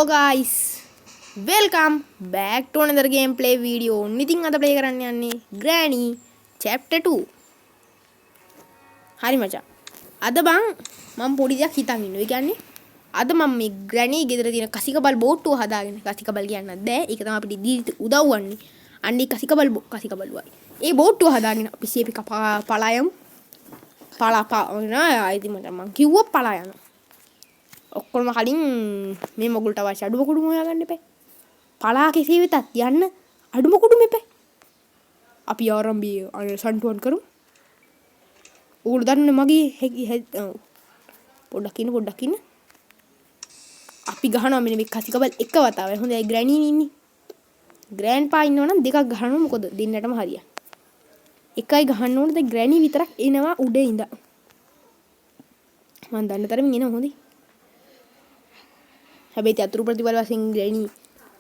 guys, welcome back to another gameplay video. ඉතින් අද play කරන්න යන්නේ Granny chapter 2. හරි මචං. අද මම පොඩි දෙයක් හිතන් ඉන්නවා. ඒ කියන්නේ අද මම මේ Granny ගෙදර තියෙන කසිකබල් බෝට්ටුව හදාගෙන කසිකබල් කියන්නත් බෑ. ඒක තමයි අපිට දී උදව් වන්නේ. අන්නේ කසිකබල් වයි. ඒ බෝට්ටුව හදාගෙන අපි සීපි පලායමු. ආයිති මම කිව්වා පලා යනවා. ඔක්කොම කලින් මේ මොගුලට අවශ්‍ය අඩුම කුඩුම හොයාගන්න එපා. පලා කෙසේ වෙතත් යන්න අඩුම කුඩුම එපා. අපි ආරම්භය සන්ටුවන් කරමු. ඕගොල්ලෝ දන්නනේ මගේ පොඩ්ඩක් ඉන්න. අපි ගහනවා මෙන්න මේ කසිකබල් එක වතාවයි. හොඳයි ග්‍රැනි ඉන්නේ. ග්‍රෑන්ඩ්පා ඉන්නවනම් දෙකක් ගහනවා මොකද දෙන්නටම හරියන්නේ. එකයි ගහන්න ඕනේ. දැන් ග්‍රැනි විතරක් එනවා උඩේ ඉඳන්. මම දන්න තරමින් එනවා හොඳයි. හැබැයි චතුරු ප්‍රතිබල වශයෙන් ග්‍රැනි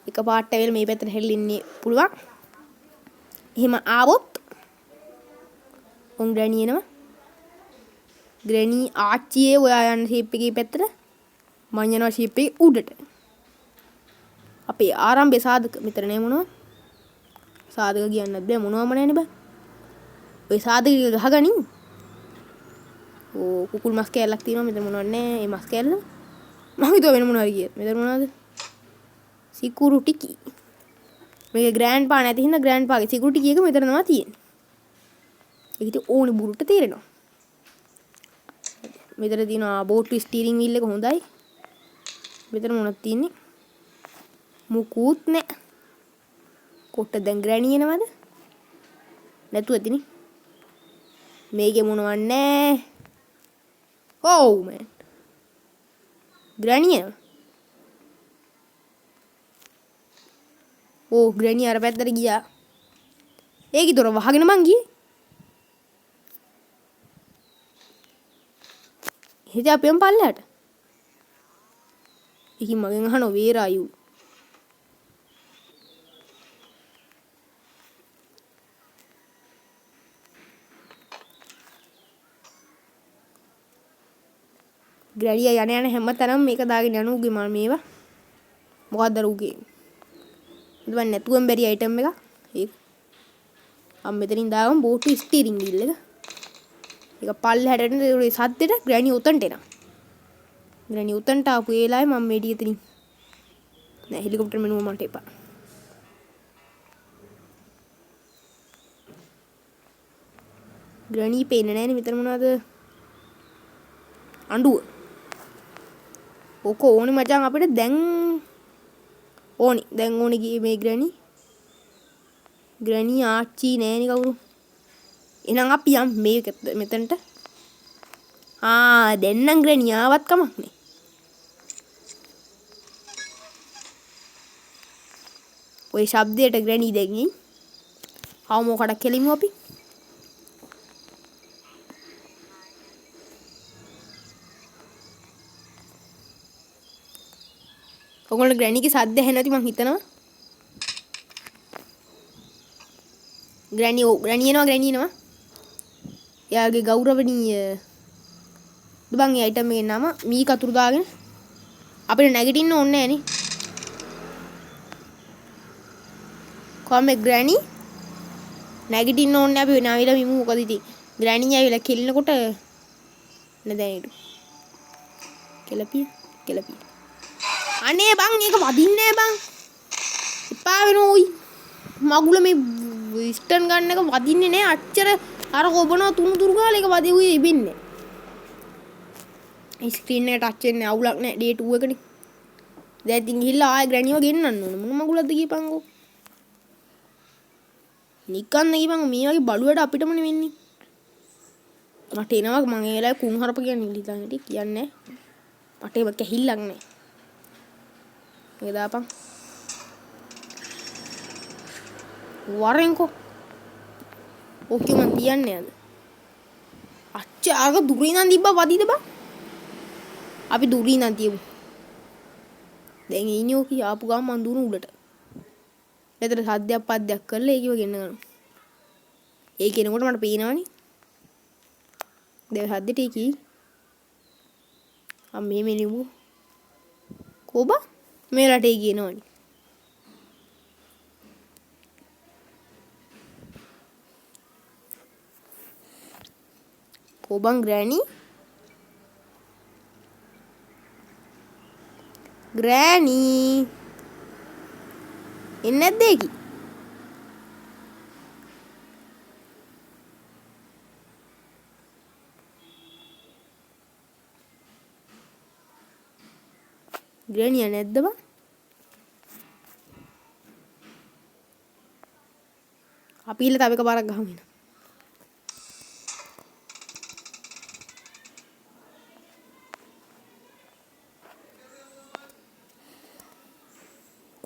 එක පාට වෙල මේ පැත්තට හැල්ලෙන්නේ පුළුවන්. එහෙම ආවොත් ග්‍රැනි එනවා. ග්‍රැනි ආච්චියේ ඔයා යන ෂේප් එකේ පැත්තට මම යනවා ෂේප් එකේ උඩට. අපේ ආරම්භය සාධක මෙතන නේ මොනවා? සාධක කියන්නත් බෑ මොනවම නැනේ බෑ. ඔය සාධක ගහගනින්. ඕ කුකුල් මස් කෑල්ලක් තියෙනවා මෙතන මොනවද නැහැ. මේ මස් කෑල්ල මම හිතුවා වෙන මොනවාරි කියත්. මෙතන මොනවද? සිකියුරිටි කී. මේක ග්‍රෑන්ඩ්පා නැති හින්දා ග්‍රෑන්ඩ්පාගේ සිකියුරිටි කී එක මෙතන තමයි තියෙන්නේ. ඒක ඉතින් ඕනි බුරුට තේරෙනවා. මෙතන තියෙනවා බෝට් ස්ටියරින් වීල් එක හොඳයි. මෙතන මොනවද තියෙන්නේ? මුකුත් නැහැ. කොට දැන් ග්‍රැනි එනවද? නැතුව ඇතිනේ. මේකේ මොනවත් නැහැ. ඔව් මෑන්. ග්‍රැනි එනවා. ඕ ග්‍රැනි අර පැත්තට ගියා. ඒකේ දොර වහගෙන මං ගියේ. හිත අපෙන් පල්ලයට. ඉතින් මගෙන් අහනවා where are you? ග්‍රැඩිය යන හැම තැනම මේක දාගෙන යන උගේ මම මේවා මොකක්ද උගේ ඉතින් නැතුවම බැරි අයිටම් එකක් ඒක අම් මෙතනින් දාගමු බෝට් ස්ටියරින් වීල් එක ඒක පල්ලෙහාට එන ඒ සද්දෙට ග්‍රැනි උතන්ට එනවා ග්‍රැනි උතන්ට ආපු වෙලාවේ මම මේ ඩිය එතනින් නෑ හෙලිකොප්ටර් මෙනුව මට එපා ග්‍රැනි පේන්නේ නෑනේ මෙතන මොනවද අඬුව ඕක ඕනි මචං අපිට දැන් ඕනි ගියේ මේ ග්‍රැනි ආච්චි නෑනේ කවුරු එහෙනම් අපි යම් මේක මෙතනට දැන් නම් ග්‍රැනි ආවත් කමක් නෑ ඔය ශබ්දයට ග්‍රැනි දැන් ආව මොකටද කෙලිමු අපි ඔයගොල්ලෝ ග්‍රැනිගේ සද්ද ඇහෙන්නේ නැති මං හිතනවා ග්‍රැනි එනවා එයාගේ ගෞරවණීය දුබන් ඒ අයිටම් එකේ නම මී කතුරු දාගෙන අපිට නැගිටින්න ඕනේ නෑනේ කොහමද ග්‍රැනි නැගිටින්න ඕනේ අපි නාවිලා මිමු මොකද ඉතින් ග්‍රැනි ආවිලා කෙලිනකොට නේද කෙලපිය අනේ බං ඒක වදින්නේ බං එපා වෙනෝයි මගුල මේ විස්ටන් ගන්න එක වදින්නේ නෑ අච්චර අර කොබනවා තුනුතුරු ගාලා ඒක වදිවුවේ ඉබින්නේ ඒ ස්ක්‍රීන් එක ටච් වෙන්නේ අවුලක් නෑ ඩේ 2 එකනේ දැන් ඉතින් ගිහිල්ලා ආයෙ ග්‍රැනිව ගෙන්නන්න ඕන මොන මගුලක්ද කියපන්කෝ නිකන් නෙගිපන් මේ වගේ බලුවට අපිටමනේ වෙන්නේ මට එනවා මම ඒ වෙලාවේ කුණු හරප කියන්නේ ඉතින් කියන්නේ මට ඒක කැහිල්ලක් නෑ මේක දාපන් වරෙන්කෝ ඕකේ මන් තියන්නේ අද අච්චා අර දුරින් නම් තිබ්බා වදිද බං අපි දුරින් නම් තියමු දැන් ඉන්නේ ඕකේ ආපු ගමන් මන් දුණු උඩට එතන සද්දයක් පද්දයක් කරලා ඒකව ගෙන්න ගන්නවා ඒ කෙනෙකුට මට පේනවනේ දැන් සද්දෙට ඒකී මේ මෙලිමු කොබා මේ රටේ කියනවනේ. කොබන් ග්‍රෑනි එන්නේ නැද්ද ඒකි? ග්‍රෑනි නැද්ද බං? අපි ඉල්ල තව එකපාරක් ගහමු එන.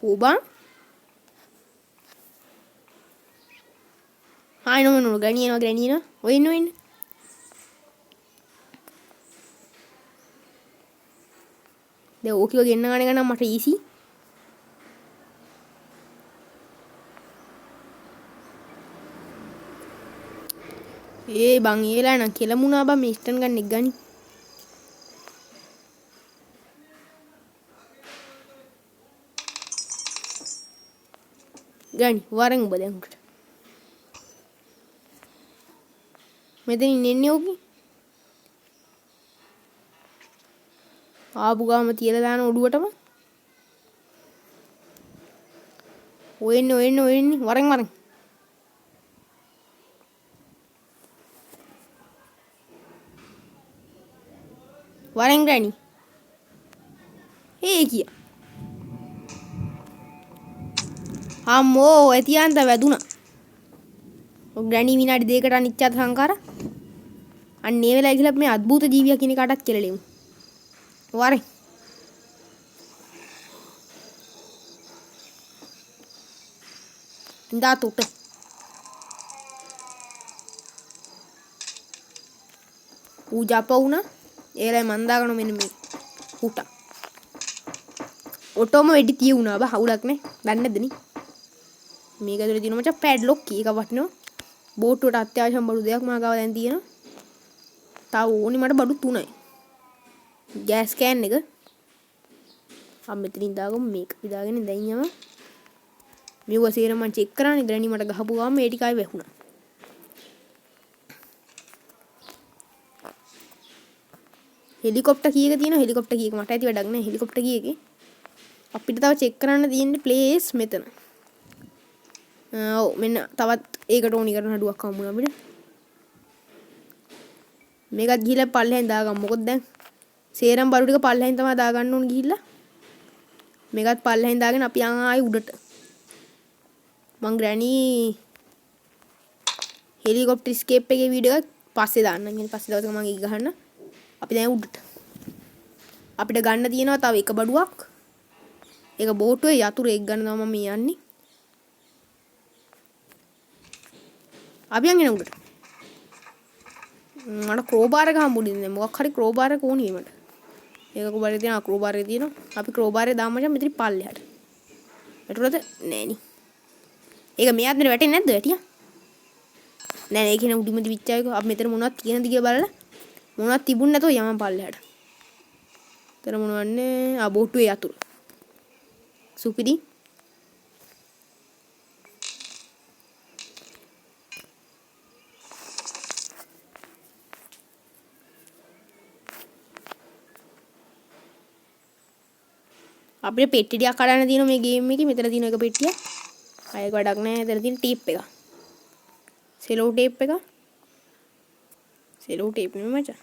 කොබන් හායි නෝ ග්‍රෑනි එනවා ඔය ඉන්න දැන් ඕකිව ගෙන්න ගන්න එක නම් මට ඊසි. ඒ බං ඒලා නම් කෙලමුණා බං මේ ස්ටන් ගන්න එක ගනි. ගනි වරෙන් ඔබ දැන් උකට. මෙතනින් එන්නේ ඕකි. ආපු ගාම තියලා දාන ඔඩුවටම. ඔය එන්නේ වරෙන්. වරෙන් ග්‍රෑනි. ඒ කිය. අම්මෝ ඇතියන්ත වැදුනා. ග්‍රෑනි විනාඩි දෙකකට අනිච්චත් සංකාර. අන්න ඒ වෙලාව ගිහලා මේ අద్భుත ජීවියා කියන කාටත් කෙලලෙමු. වරෙන්. ඉඳා තුට. පූජා පවුණා. ඒලයි මන් දාගන්න මෙන්න මේ පුට. ඔටෝම වෙඩි තිය වුණා බා හවුලක් නේ. දන්නේ නැද්ද නේ? මේක ඇතුලේ තියෙන මචං පැඩ්ලොක් කී එක වටිනවා. බෝට්ටුවට අත්‍යවශ්‍යම බඩු දෙයක් මා ගාව දැන් තියෙනවා. තව ඕනි මට බඩු 3යි. ගෑස් කෑන් එක. අපි මෙතනින් දාගමු මේක. විදාගෙන දැන් යම. මේව සේරම මම චෙක් කරානේ ග්‍රෑනි මට ගහපු ගාම මේ ටික ආයි වැහුණා. හෙලිකොප්ටර් කීයක තියෙනවා හෙලිකොප්ටර් කීයක මට ඇති වැඩක් නෑ හෙලිකොප්ටර් කීයකේ අපිට තව චෙක් කරන්න තියෙන්නේ ප්ලේස් මෙතන. ඔව් මෙන්න තවත් ඒකට ඕනි කරන හඩුවක් හම්බුණා අපිට. මේකත් ගිහිල්ලා පල්ලෙහෙන් දාගමු. මොකද දැන් සේරම බඩු ටික පල්ලෙහෙන් තමයි දාගන්න ඕන ගිහිල්ලා. මේකත් පල්ලෙහෙන් දාගෙන අපි ආයි උඩට. මං ග්‍රෑනි හෙලිකොප්ටර් ස්කේප් එකේ වීඩියෝ එකක් පස්සේ දාන්නම්. ඊට පස්සේ දවසක මම ඒක ගහන්න. අපි දැන් උඩට. අපිට ගන්න තියෙනවා තව එක බඩුවක්. ඒක බෝට්ටුවේ යතුරු එක් ගන්න තමයි මම යන්නේ. අපි යන්නේ උඩට. මට ක්‍රෝබාර එක හම්බුනේ නැහැ. මොකක් හරි ක්‍රෝබාර එක ඕනේ මට. ඒක ක්‍රෝබාරේ තියෙනවා ක්‍රෝබාරේ තියෙනවා. අපි ක්‍රෝබාරේ දාමු මචං මෙතන පල්ලෙහාට. වැටුණාද? නෑනේ. ඒක මෙයාත් මෙතන වැටෙන්නේ නැද්ද වැටියා? නෑ ඒක නේ උඩින්ම දිවිච්ච එක. අපි මෙතන මොනවද කියනද කියලා බලලා මොනවද තිබුණ නැතෝ යමන් පල්ලෙහාට. එතන මොනවන්නේ? ආ බෝට්ටුවේ යතුරු. සුපිරි. අපිට පෙට්ටි ටිකක් කඩන්න තියෙනවා මේ ගේම් එකේ. මෙතන තියෙන එක පෙට්ටිය. ආයෙක වැඩක් නැහැ. එතන තියෙන ටේප් එක. සෙලෝ ටේප් එක. සෙලෝ ටේප් නෙමෙයි මචං.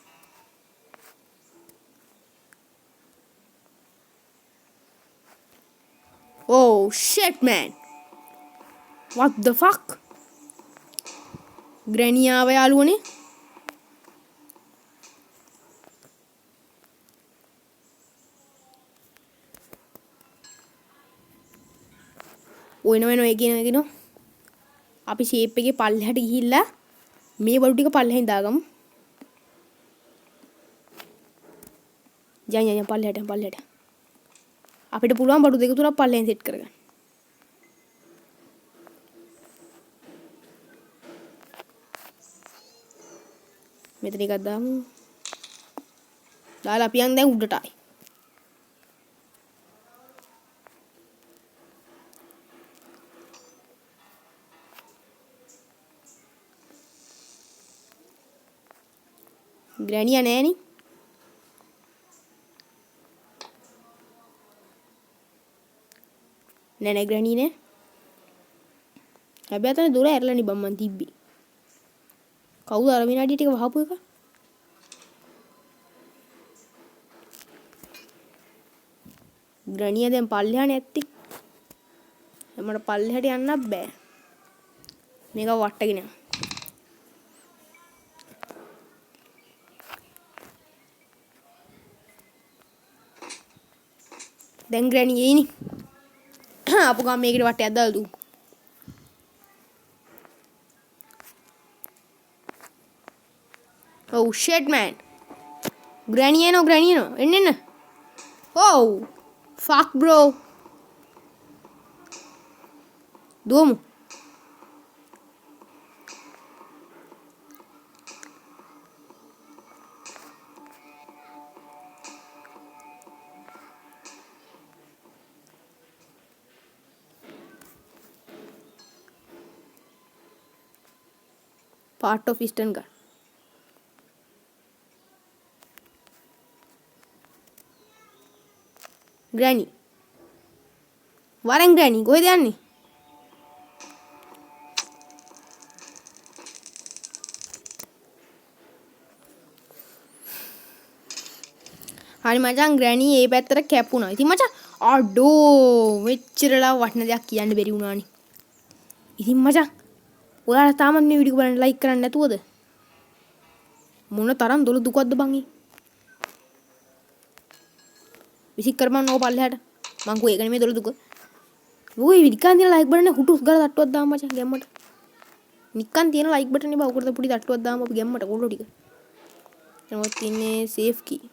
Oh shit man. What the fuck? ග්‍රෑනි ආව යාළුවනේ. ඔයන එකන අපි ෂේප් එකේ පල්ලෙහාට ගිහිල්ලා මේ බඩු ටික පල්ලෙහෙන් දාගමු. යන් පල්ලෙහාට. අපිට පුළුවන් බඩු දෙක තුනක් පල්ලෙහෙන් සෙට් කරගන්න. මෙතන එකක් දාමු. දාලා අපි යන් දැන් උඩට ආයි. ග්‍රැනියා නෑනේ. නෑ ග්‍රැනි නෑ. හැබැයි අතන දොර ඇරලානේ බම් මන් තිබ්බේ. කවුද අර විනාඩි ටික වහපු එක? ග්‍රැනියා දැන් පල්ලෙහානේ ඇත්තේ. මට පල්ලෙහාට යන්නත් බෑ. මේක වට්ටගෙන යනවා. දැන් ග්‍රැනි එයිනේ. අපු ගම මේකට වටයක් දාලා දු. Oh shit man. Granny no. Enna. Oh fuck bro. Duomu. Part of Eastern Guard. Granny. Warren Granny, කොහෙද යන්නේ? හරි මචං ග්‍රැනි ඒ පැත්තට කැපුණා. ඉතින් මචං අඩෝ මෙච්චරලා වටන දෙයක් කියන්න බැරි වුණානේ. ඉතින් මචං ඔයාලා තාමත් මේ වීඩියෝ බලන්න ලයික් කරන්නේ නැතුවද? මොන තරම් දොළ දුකක්ද බං ඒ? විසික් කරපන් ඕ පල්ලෙහාට. මං කෝ ඒක නෙමෙයි දොළ දුක. ඔය නිකන් තියෙන ලයික් බටන් එක හුටුස් ගාලා තට්ටුවක් දාන්න මචං ගැම්මට. නිකන් තියෙන ලයික් බටන් එක බා උකට පොඩි තට්ටුවක් දාන්න අපි ගැම්මට කොල්ලෝ ටික. එතනවත් තින්නේ සේව් කී.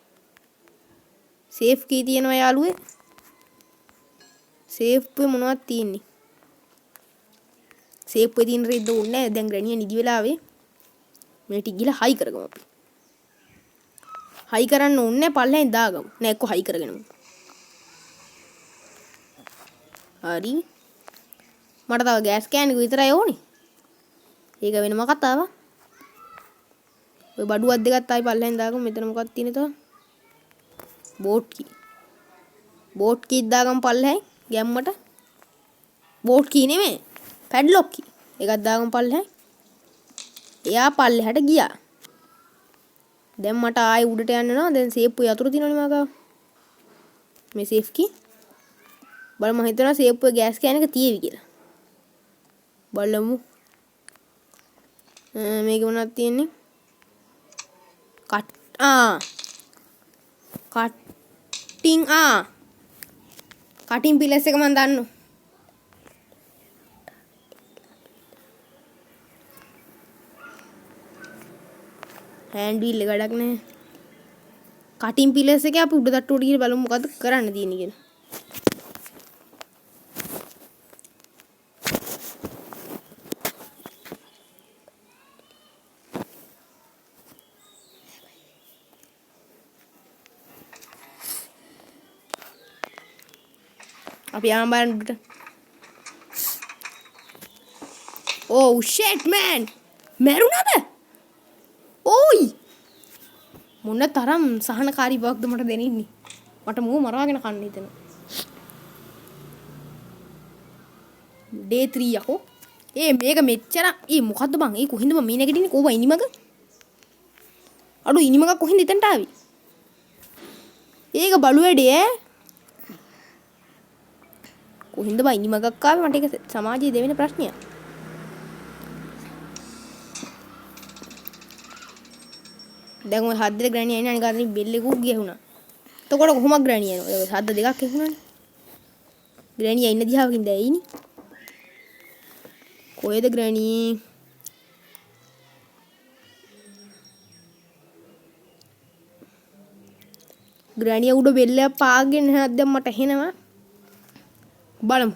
සේව් කී තියෙනවා යාළුවේ. සේව් එකේ මොනවද තියෙන්නේ? සේව් එකේ තියෙන රෙද්ද ඕනේ නැහැ. දැන් ග්‍රැනිය නිදි වෙලාවේ මේ ටික ගිහලා හයි කරගමු අපි. හයි කරන්න ඕනේ පල්ලෙන් දාගමු. නෑ එක්ක හයි කරගෙනමු. හරි. මට තව ගෑස් කෑන් එක විතරයි ඕනේ. ඒක වෙනම කතාවක්. ඔය බඩුවක් දෙකක් ආයි පල්ලෙන් දාගමු. මෙතන මොකක්ද තියෙන්නේ තව? බෝට් කී. බෝට් කී දාගමු පල්ලෙන් ගැම්මට. බෝට් කී නෙමෙයි. පැඩ්ලොක් කී. ඒකත් දාගමු පල්ලෙන්. එයා පල්ලෙහාට ගියා. දැන් මට ආයි උඩට යන්න වෙනවා. දැන් සේප් එක යතුරු තියෙනවනේ මාගාව. මේ සේෆ් කී. බලමු මම හිතනවා සේප් එක ගෑස් කෑන් එක තියේවි කියලා. බලමු. මේක මොනවද තියෙන්නේ? කටින් පිලස් එක මම දන්නවා. හෑන්ඩ් වීල් එක වැඩක් නැහැ. කටින් පිලස් එක අපි උඩ තට්ටුවට ගිහලා බලමු මොකද්ද කරන්න තියෙන්නේ කියලා. අපි යන්න බලන්න උඩට. Oh shit man. මැරුණාද? ඕයි. මොන තරම් සහනකාරී බවක්ද මට දැනෙන්නේ. මට මූ මරාගෙන කන්න හිතෙනවා. day 3 යකෝ. මේක මෙච්චර මොකද්ද බං? කොහෙන්ද මම මේ නැගිටින්නේ? කොහොම ඉනිමග? අඩු ඉනිමග කොහෙන්ද එතනට ආවේ? ඒක බලු වැඩේ ඈ. කොහෙන්ද බං ඉනිමගක් ආවේ? මට ඒක සමාජයේ දෙවෙනි ප්‍රශ්නයක්. දැන් ඔය හද්දේ ග්‍රැනි එන්නේ අනික අතනින් බෙල් එකක් ගියුණා. එතකොට කොහොමද ග්‍රැනි එන්නේ? ඔය හද්ද දෙකක් එහුණානේ. ග්‍රැනි ඉන්න දිහාවකින් දැයිනේ. කොහෙද ග්‍රැනි? ග්‍රැනි උඩ බෙල් එක පාගෙන නැහත් දැන් මට එහෙනවා. බලමු.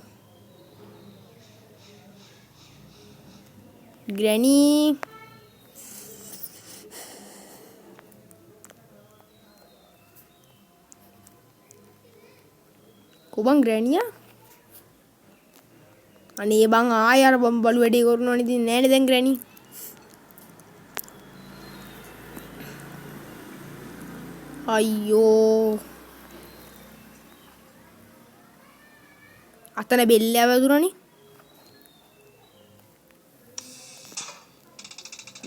ග්‍රැනි කොබන් ග්‍රැනියා අනේ බං ආය අර බලු වැඩේ කරනවනේ ඉතින් නෑනේ දැන් ග්‍රැනි අයියෝ අතන බෙල්ලෑ වැදුනනේ.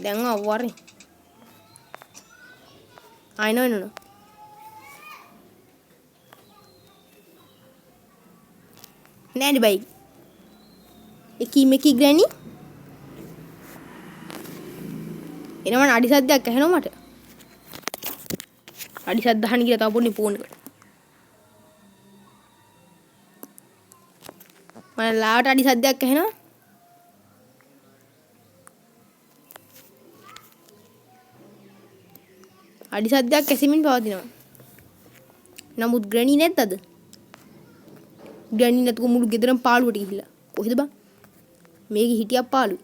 දැන් අවුවරේ. I know no. නෑනේ බයි. එකී ග්‍රැනි එනවන අඩි සද්දයක් ඇහෙනවා මට. අඩි සද්ද අහන්න කියලා තව පොඩ්ඩක් ෆෝන් එකට. මම ලාවට අඩි සද්දයක් ඇහෙනවා. අඩි සද්දයක් ඇසෙමින් පවතිනවා. නමුත් ග්‍රැනි නැද්ද අද? ග්‍රැනි නැතුව මුළු ගෙදරම පාළුවට ගිහිල්ලා. කොහෙද බං? මේකේ හිටියක් පාළුයි.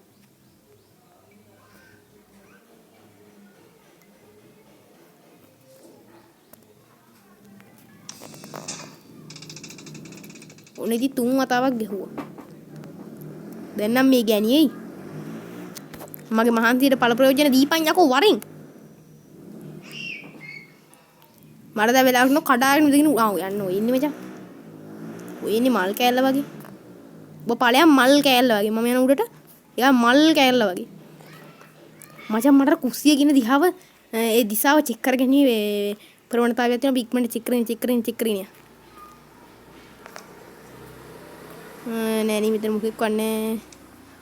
ඔනේදි 3 වතාවක් ගැහුවා. දැන් නම් මේ ගෑණියයි මගේ මහන්සියට පළ ප්‍රයෝජන දීපන් යකෝ වරින්. මට දැන් වෙලාවකට නෝ කඩාගෙන ඉඳගෙන යන්න ඔය ඉන්නේ මචං. ඔය ඉන්නේ මල් කෑල්ල වගේ. ඔබ ඵලයන් මල් කෑල්ල වගේ. මම යන උඩට එයා මල් කෑල්ල වගේ. මචං මට කුස්සිය කියන දිහාව ඒ දිශාව චෙක් කරගෙන ඉන්නේ ප්‍රවණතාවයක් තියෙනවා ඉක්මනට චෙක් කරගෙන. නෑනේ මෙතන මොකෙක් වන්නේ.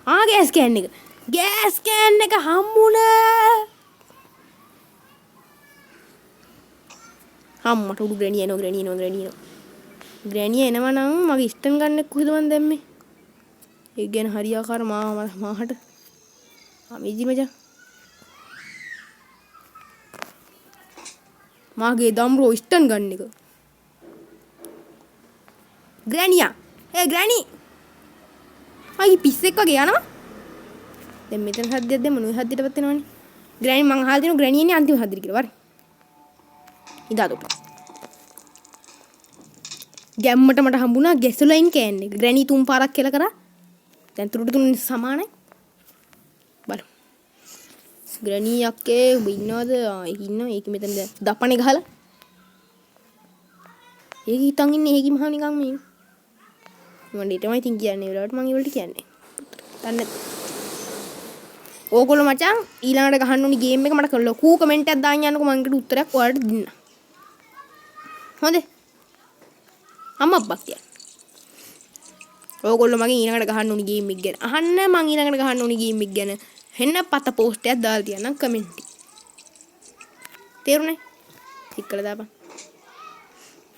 ගෑස් කෑන් එක. ගෑස් කෑන් එක හම්බුණා. මට උඩු ග්‍රැනි එනවා. ග්‍රැනි එනවා නම් මගේ ස්ටන් ගන්න කොහෙද මන් දැම්මේ? ඒ ගැන හරියාකාර මාහට. අමීජි මචං. මාගේ දම්රෝ ස්ටන් ගන්න එක. ග්‍රැනියා. ග්‍රැනි. මගේ පිස්සෙක් වගේ යනවා. දැන් මෙතන හද්දයක් දැම්ම නෝ හද්දයටපත් වෙනවනේ. ග්‍රැනි මං අහලා දිනු ග්‍රැනි එන්නේ අන්තිම හද්දෙට කියලා. වරි. ඉදාදොප. ගැම්මට මට හම්බුණා ගැසොලයින් කෑන් එක. ග්‍රැනි 3 පාරක් කියලා කරා. දැන් තුරුට 3 සමානයි. බලමු. ග්‍රැනි යක්කේ ඔබ ඉන්නවද? ඉන්නවා. ඒක මෙතන දපණේ ගහලා. ඒක හිතන් ඉන්නේ ඒකි මහා නිකන් මේ. මම ඩේටමයි තින් කියන්නේ වෙලාවට මම ඒවලට කියන්නේ. දන්නේ ඕගොල්ලෝ මචං ඊළඟට ගහන්න ඕනි ගේම් එක මට ලොකු කමෙන්ට් එකක් දාන්න යන්නකෝ මම ඒකට උත්තරයක් ඔයාලට දෙන්න. හොඳේ. අම්මා කිය. ඕගොල්ලෝ මගෙන් ඊළඟට ගහන්න ඕනි ගේම් එක ගැන. අහන්න මම ඊළඟට ගහන්න ඕනි ගේම් එක ගැන. හෙන්න පත පෝස්ට් එකක් දාලා තියන්නම් කමෙන්ට් එකේ. තේරුණේ? ටික් කරලා දාපන්.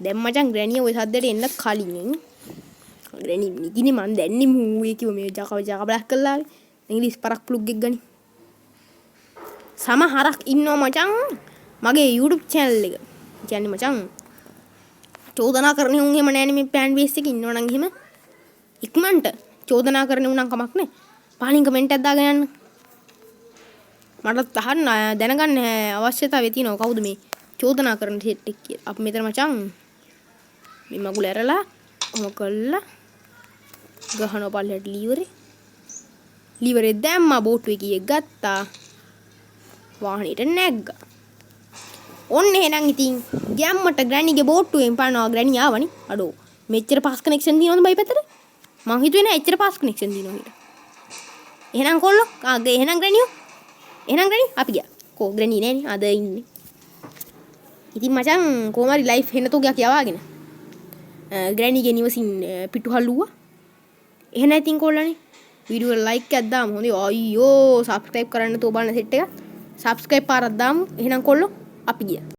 දැන් මචං ග්‍රැනිය ওই සද්දට එන්න කලින් ග්‍රැනි නිකිනි මන් දැන්නේ මූවේ කිව්ව මේ ජක බ්ලැක් කළා. ඉංග්‍රීසි පරක් ප්ලුග් එක ගනි. සමහරක් ඉන්නවා මචං මගේ YouTube channel එක. කියන්නේ මචං චෝදනා කරන උන් එහෙම නෑනේ මේ ෆෑන් බේස් එකේ ඉන්නව නම් එහෙම ඉක්මනට චෝදනා කරන උන් නම් කමක් නෑ. පහලින් කමෙන්ට් එකක් දාගෙන යන්න. මට අහන්න දැනගන්න අවශ්‍යතාවය තියෙනවා කවුද මේ චෝදනා කරන සෙට් එක කියලා. අපි මෙතන මචං මේ මගුල ඇරලා ඔම කළා ගහන පල්ලට ලීවරේ දැම්මා බෝට්ටුවේ කීයක් ගත්තා වාහනේට නැග්ගා. ඔන්න එහෙනම් ඉතින් ගැම්මට ග්‍රැනිගේ බෝට්ටුවෙන් පානවා ග්‍රැනි ආවනේ. අඩෝ මෙච්චර පාස් කනෙක්ෂන් දිනවද බයි පැත්තට? මං හිතුවේ නෑ එච්චර පාස් කනෙක්ෂන් දිනනවා කියලා. එහෙනම් කොල්ලෝ එහෙනම් ග්‍රැනියෝ එහෙනම් ග්‍රැනි අපි ගියා. කෝ ග්‍රැනි නෑනේ අද ඉන්නේ. ඉතින් මචං කොහමරි ලයිෆ් හෙනතෝගයක් යවාගෙන ග්‍රැනිගේ නිවසින් පිටු හල්ලුවා. එහෙනම් ඉතින් කොල්ලනේ වීඩියෝ එක ලයික් එකක් දාමු. හොඳයි අයියෝ සබ්ස්ක්‍රයිබ් කරන්න තෝ බලන සෙට් එක. සබ්ස්ක්‍රයිබ් පාරක් දාමු. එහෙනම් කොල්ලෝ අපි ගියා.